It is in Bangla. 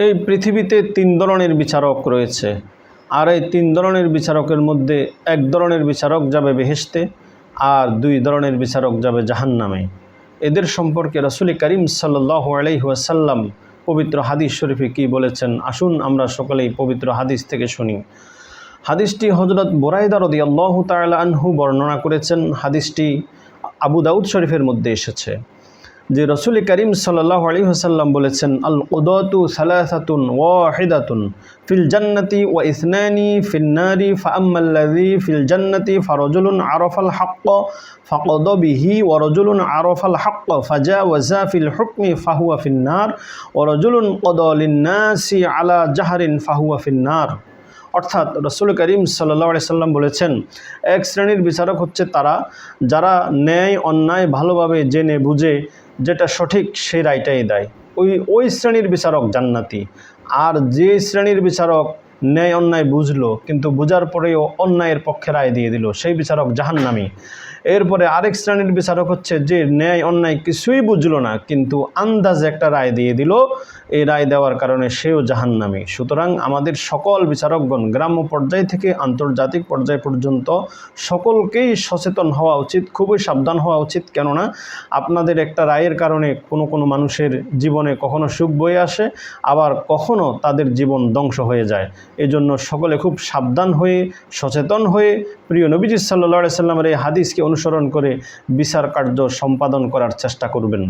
এই পৃথিবীতে তিন ধরনের বিচারক রয়েছে, আর এই তিন ধরনের বিচারকের মধ্যে এক ধরনের বিচারক যাবে বেহেশতে আর দুই ধরনের বিচারক যাবে জাহান্নামে। এদের সম্পর্কে রাসূল করিম সাল্লাল্লাহু আলাইহি ওয়াসাল্লাম পবিত্র হাদিস শরীফে কী বলেছেন, আসুন আমরা সকলেই পবিত্র হাদিস থেকে শুনি। হাদিসটি হযরত বুরাইদা রাদিয়াল্লাহু তাআলা আনহু বর্ণনা করেছেন। হাদিসটি আবু দাউদ শরীফের মধ্যে এসেছে যে রাসূল করিম সাল্লাল্লাহু আলাইহি ওয়াসাল্লাম বলেছেন, আল কুদাতু সালাসাতুন ওয়াহিদাতুন ফিল জান্নাতি ওয়া ইসনানি ফিন নারি ফাআম্মাল্লাযী ফিল জান্নাতি ফারাজুলুন আরাফাল হাক্ক ফাকাদা বিহি ওয়া রাজুলুন আরাফাল হাক্ক ফাজাওয়াজা ফিল হুকমি ফাহুয়া ফিন নার ওয়া রাজুলুন কাদা লিন-নাসি আলা জাহরিন ফাহুয়া ফিন নার। অর্থাৎ রাসূল করিম সাল্লাল্লাহু আলাইহি সাল্লাম বলেছেন, এক শ্রেণীর বিচারক হচ্ছে তারা যারা ন্যায় অন্যায় ভালোভাবে জেনে বুঝে যেটা সঠিক সেই রায়টাই দেয়, ওই শ্রেণীর বিচারক জান্নাতি। আর যে শ্রেণীর বিচারক ন্যায় অন্যায় বুঝলো কিন্তু বুঝার পরেও অন্যায়ের পক্ষে রায় দিয়ে দিল, সেই বিচারক জাহান্নামী। এরপরে আরেক শ্রেণীর বিচারক হচ্ছে যে ন্যায় অন্যায় কিছুই বুঝলো না কিন্তু আন্দাজে একটা রায় দিয়ে দিল, এই রায় দেওয়ার কারণে সেও জাহান্নামী। সুতরাং আমাদের সকল বিচারকগণ গ্রাম্য পর্যায় থেকে আন্তর্জাতিক পর্যায় পর্যন্ত সকলকেই সচেতন হওয়া উচিত, খুবই সাবধান হওয়া উচিত। কেননা আপনাদের একটা রায়ের কারণে কোনো মানুষের জীবনে কখনো সুখ বয়ে আসে, আবার কখনো তাদের জীবন ধ্বংস হয়ে যায়। এজন্য সকলে খুব সাবধান হয়ে সচেতন হয়ে প্রিয় নবীজি সাল্লাল্লাহু আলাইহি সাল্লামের এই হাদিসকে অনুসরণ করে বিচার কার্য সম্পাদন করার চেষ্টা করবেন।